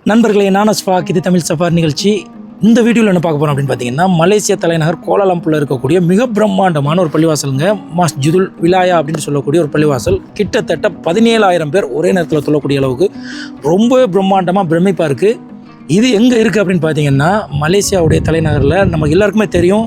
நண்பர்களே, நான் அஸ்ஃபாக். இது தமிழ் சஃபார் நிகழ்ச்சி. இந்த வீடியோவில் என்ன பார்க்க போகிறோம் அப்படின்னு பார்த்தீங்கன்னா, மலேசியா தலைநகர் கோலாலம்பூரில் இருக்கக்கூடிய மிக பிரம்மாண்டமான ஒரு பள்ளிவாசலுங்க. மஸ்ஜிதுல் விலாயா அப்படின்னு சொல்லக்கூடிய ஒரு பள்ளிவாசல். கிட்டத்தட்ட 17,000 பேர் ஒரே நேரத்தில் தொழக்கூடிய அளவுக்கு ரொம்பவே பிரம்மாண்டமாக பிரமிப்பாக இருக்குது. இது எங்கே இருக்குது அப்படின்னு பார்த்தீங்கன்னா, மலேசியாவுடைய தலைநகரில் நமக்கு எல்லாருக்குமே தெரியும்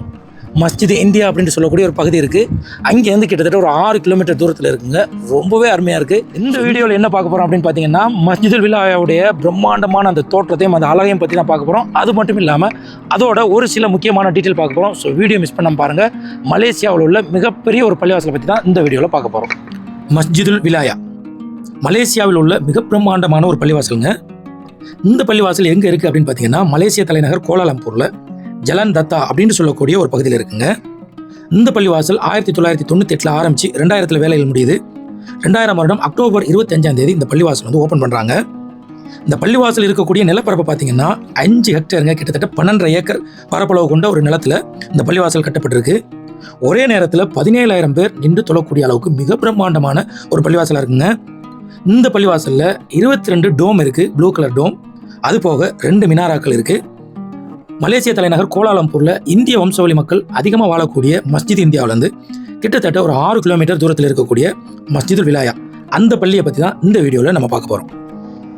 மஸ்ஜித் இந்தியா அப்படின்னு சொல்லக்கூடிய ஒரு பகுதி இருக்குது. அங்கேருந்து கிட்டத்தட்ட ஒரு 6 கிலோமீட்டர் தூரத்தில் இருக்குங்க. ரொம்பவே அருமையாக இருக்குது. இந்த வீடியோவில் என்ன பார்க்க போகிறோம் அப்படின்னு பார்த்தீங்கன்னா, மஸ்ஜிதுல் விலாயாவுடைய பிரம்மாண்டமான அந்த தோற்றத்தையும் அந்த அழகையும் பற்றி தான் பார்க்க போகிறோம். அது மட்டும் இல்லாமல் அதோட ஒரு சில முக்கியமான டீட்டெயில் பார்க்க போகிறோம். ஸோ வீடியோ மிஸ் பண்ணாமல் பாருங்கள். மலேசியாவில் உள்ள மிகப்பெரிய ஒரு பள்ளிவாசலை பற்றி தான் இந்த வீடியோவில் பார்க்க போகிறோம். மஸ்ஜிதுல் விலாயா மலேசியாவில் உள்ள மிக பிரம்மாண்டமான ஒரு பள்ளிவாசலுங்க. இந்த பள்ளிவாசல் எங்கே இருக்குது அப்படின்னு பார்த்தீங்கன்னா, மலேசிய தலைநகர் கோலாலம்பூரில் ஜலன் தத்தா அப்படின்னு சொல்லக்கூடிய ஒரு பகுதியில் இருக்குங்க. இந்த பள்ளிவாசல் 1998 ஆரம்பித்து 2000 வேலையில் முடியுது. 2000 வருடம் அக்டோபர் 25 இந்த பள்ளிவாசல் வந்து ஓப்பன் பண்ணுறாங்க. இந்த பள்ளிவாசல் இருக்கக்கூடிய நிலப்பரப்பு பார்த்தீங்கன்னா 5 ஹெக்டேருங்க. கிட்டத்தட்ட 12 ஏக்கர் பரப்பளவு கொண்ட ஒரு நிலத்தில் இந்த பள்ளிவாசல் கட்டப்பட்டிருக்கு. ஒரே நேரத்தில் 17,000 பேர் நின்று தொழக்கூடிய அளவுக்கு மிக பிரம்மாண்டமான ஒரு பள்ளிவாசலாக இருக்குங்க. இந்த பள்ளிவாசலில் 22 டோம் இருக்குது, ப்ளூ கலர் டோம். அது போக 2 மினாராக்கள் இருக்குது. மலேசிய தலைநகர் கோலாலம்பூரில் இந்திய வம்சாவளி மக்கள் அதிகமாக வாழக்கூடிய மஸ்ஜித் இந்தியாவிலேருந்து கிட்டத்தட்ட ஒரு 6 கிலோமீட்டர் தூரத்தில் இருக்கக்கூடிய மஸ்ஜிதுல் விலாயா, அந்த பள்ளியை பற்றி தான் இந்த வீடியோவில் நம்ம பார்க்க போகிறோம்.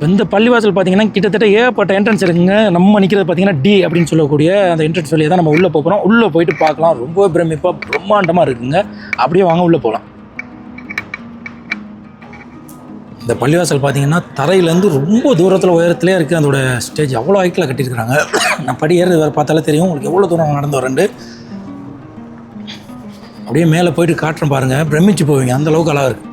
இந்த பள்ளிவாசல் பார்த்தீங்கன்னா கிட்டத்தட்ட ஏகப்பட்ட என்ட்ரன்ஸ் இருக்குங்க. நம்ம நிற்கிறது பார்த்தீங்கன்னா டி அப்படின்னு சொல்லக்கூடிய அந்த என்ட்ரன்ஸ் வழியை தான் நம்ம உள்ளே போகிறோம். உள்ளே போயிட்டு பார்க்கலாம். ரொம்ப பிரம்மாண்டமாக இருக்குங்க. அப்படியே வாங்க உள்ளே போகலாம். இந்த பள்ளிவாசல் பார்த்தீங்கன்னா தரையிலேருந்து ரொம்ப தூரத்தில் உயரத்துலேயே இருக்குது. அதோட ஸ்டேஜ் அவ்வளோ ஹைட்டில் கட்டியிருக்கிறாங்க. நான் படி ஏறது வேறு பார்த்தாலே தெரியும் உங்களுக்கு எவ்வளோ தூரம் நடந்து வரேன்ட்டு. அப்படியே மேலே போயிட்டு காட்டுறேன் பாருங்கள், பிரமிச்சு போவீங்க, அந்த அளவுக்கு அழகாக இருக்குது.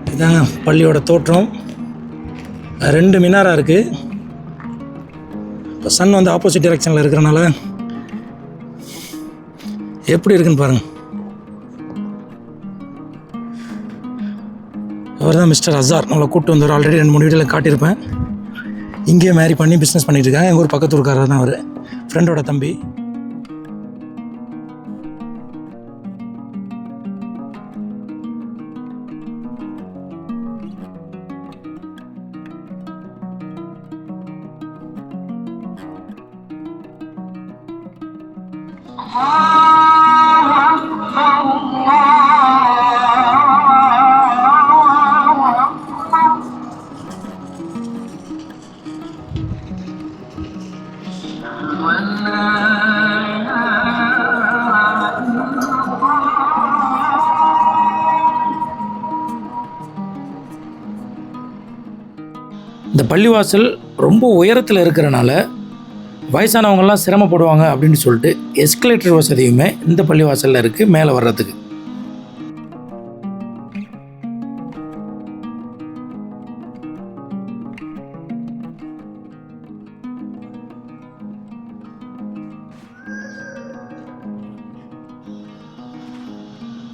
இதுதாங்க பள்ளியோட தோற்றம். 2 மினாரா இருக்குது. இப்போ சன் வந்து ஆப்போசிட் டைரெக்ஷனில் இருக்கிறனால எப்படி இருக்குன்னு பாருங்கள். அவர் தான் மிஸ்டர் அசார். நம்மளை கூப்பிட்டு வந்தவர். ஆல்ரெடி 2-3 வீடியோவில் காட்டியிருப்பேன். இங்கேயே மேரி பண்ணி பிஸ்னஸ் பண்ணிகிட்டு இருக்காங்க. எங்கள் ஊர் பக்கத்து ஊருக்காரர் தான் அவர், ஃப்ரெண்டோட தம்பி. இந்த பள்ளிவாசல் ரொம்ப உயரத்தில் இருக்கிறனால வயசானவங்கெல்லாம் சிரமப்படுவாங்க அப்படின்னு சொல்லிட்டு எஸ்கலேட்டர் வசதியுமே இந்த பள்ளிவாசலில் இருக்குது மேலே வர்றதுக்கு.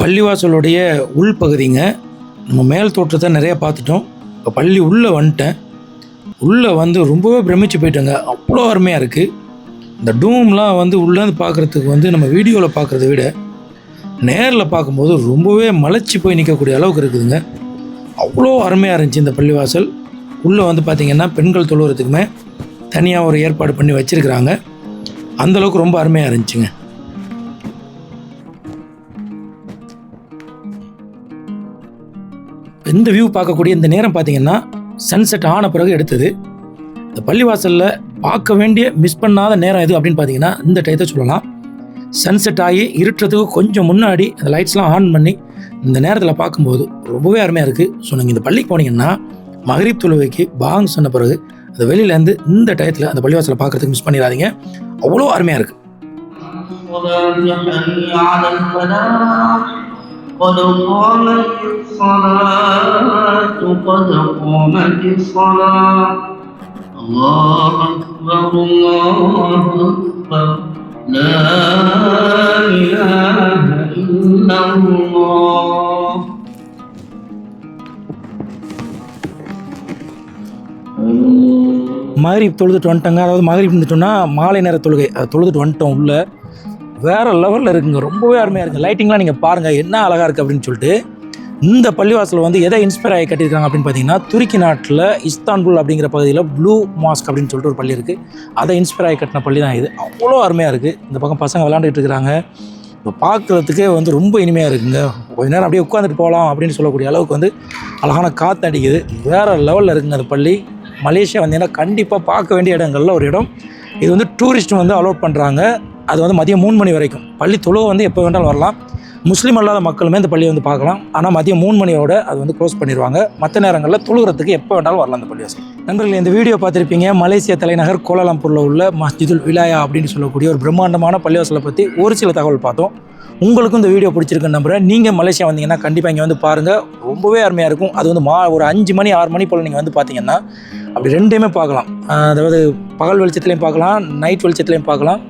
பள்ளிவாசலுடைய உள்பகுதிங்க. நம்ம மேல் தோற்றத்தை நிறையா பார்த்துட்டோம். இப்போ பள்ளி உள்ளே வந்துட்டேன். உள்ளே வந்து ரொம்பவே பிரமிச்சு போயிட்டேங்க. அவ்வளோ அருமையாக இருக்குது. இந்த டூம்லாம் வந்து உள்ளேருந்து பார்க்குறதுக்கு வந்து நம்ம வீடியோவில் பார்க்குறத விட நேரில் பார்க்கும்போது ரொம்பவே மலைச்சி போய் நிற்கக்கூடிய அளவுக்கு இருக்குதுங்க. அவ்வளோ அருமையாக இருந்துச்சு இந்த பள்ளிவாசல். உள்ளே வந்து பார்த்திங்கன்னா பெண்கள் தொழுகிறதுக்குமே தனியாக ஒரு ஏற்பாடு பண்ணி வச்சுருக்கிறாங்க. அந்தளவுக்கு ரொம்ப அருமையாக இருந்துச்சுங்க. இந்த வியூ பார்க்கக்கூடிய இந்த நேரம் பார்த்திங்கன்னா சன்செட் ஆன பிறகு எடுத்தது. இந்த பள்ளிவாசலில் பார்க்க வேண்டிய மிஸ் பண்ணாத நேரம் எது அப்படின்னு பார்த்தீங்கன்னா இந்த டயத்தை சொல்லலாம். சன்செட் ஆகி இருட்டுறதுக்கு கொஞ்சம் முன்னாடி அந்த லைட்ஸ்லாம் ஆன் பண்ணி இந்த நேரத்தில் பார்க்கும்போது ரொம்பவே அருமையாக இருக்குது. ஸோ நீங்கள் இந்த பள்ளிக்கு போனீங்கன்னா மகரிப் தொழுகைக்கு பாங் சொன்ன பிறகு அந்த வெளியிலேருந்து இந்த டயத்தில் அந்த பள்ளிவாசலை பார்க்குறதுக்கு மிஸ் பண்ணிடாதீங்க. அவ்வளோ அருமையாக இருக்குது. قد قامت الصلاة قد قامت الصلاة الله أكبر الله أكبر لا إله إلا الله. மகரிப் தொழுதுட்டு வந்துட்டோங்க. அதாவது மகரிப் இருந்துட்டோம்னா மாலை நேர தொழுகை, அதை தொழுதுட்டு வந்துட்டோம். உள்ள வேறு லெவலில் இருக்குங்க. ரொம்பவே அருமையாக இருக்குது. லைட்டிங்லாம் நீங்கள் பாருங்கள் என்ன அழகாக இருக்குது அப்படின்னு சொல்லிட்டு. இந்த பள்ளிவாசல் வந்து எதை இன்ஸ்பயர் ஆகி கட்டியிருக்காங்க அப்படின்னு பார்த்தீங்கன்னா, துருக்கி நாட்டில் இஸ்தான்புல் அப்படிங்கிற பகுதியில் ப்ளூ மாஸ்க் அப்படின்னு சொல்லிட்டு ஒரு பள்ளி இருக்குது. அதை இன்ஸ்பயர் ஆகி கட்டின பள்ளி தான் இது. அவ்வளோ அருமையாக இருக்குது. இந்த பக்கம் பசங்க விளாண்டுட்டு இருக்கிறாங்க. இப்போ பார்க்குறதுக்கே வந்து ரொம்ப இனிமையாக இருக்குங்க. கொஞ்ச நேரம் அப்படியே உட்காந்துட்டு போகலாம் அப்படின்னு சொல்லக்கூடிய அளவுக்கு வந்து அழகான காற்று அடிக்குது. வேறு லெவலில் இருக்குங்க அந்த பள்ளி. மலேசியா வந்தீங்கன்னா கண்டிப்பாக பார்க்க வேண்டிய இடங்களில் ஒரு இடம். இது வந்து டூரிஸ்ட் வந்து அலோட் பண்ணுறாங்க. அது வந்து மதியம் 3 மணி வரைக்கும். பள்ளி தொழுகை வந்து எப்போ வேண்டாலும் வரலாம். முஸ்லீம் அல்லாத மக்களுமே இந்த பள்ளியை வந்து பார்க்கலாம். ஆனால் மதியம் 3 மணியோட அது வந்து க்ளோஸ் பண்ணிடுவாங்க. மற்ற நேரங்களில் தொழுகிறதுக்கு எப்போ வேண்டாலும் வரலாம் அந்த பள்ளிவாசல். நண்பர்களே, இந்த வீடியோ பார்த்துருப்பீங்க. மலேசியா தலைநகர் கோலாலம்பூரில் உள்ள மஸ்ஜிதுல் விலாயா அப்படின்னு சொல்லக்கூடிய ஒரு பிரம்மாண்டமான பள்ளிவாசலை பற்றி ஒரு சில தகவல் பார்த்தோம். உங்களுக்கும் இந்த வீடியோ பிடிச்சிருக்குன்னு நம்புகிறேன். நீங்கள் மலேசியா வந்தீங்கன்னா கண்டிப்பாக இங்கே வந்து பாருங்கள். ரொம்பவே அருமையாக இருக்கும். அது வந்து ஒரு 5 மணி 6 மணி போல் நீங்கள் வந்து பார்த்தீங்கன்னா அப்படி ரெண்டையுமே பார்க்கலாம். அதாவது பகல் வெளிச்சத்துலையும் பார்க்கலாம், நைட் வெளிச்சத்துலையும் பார்க்கலாம்.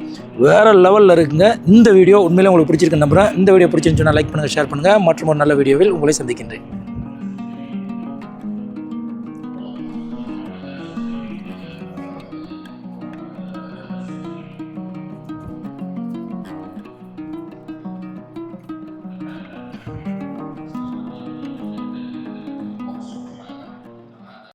வேறு லெவலில் இருக்குங்க. இந்த வீடியோ உண்மையிலே உங்களுக்கு பிடிச்சிருக்குன்னு நம்புகிறேன். இந்த வீடியோ பிடிச்சிருந்துச்சுன்னா லைக் பண்ணுங்கள், ஷேர் பண்ணுங்கள். மற்றும் ஒரு நல்ல வீடியோவில் உங்களை சந்திக்கின்றேன்.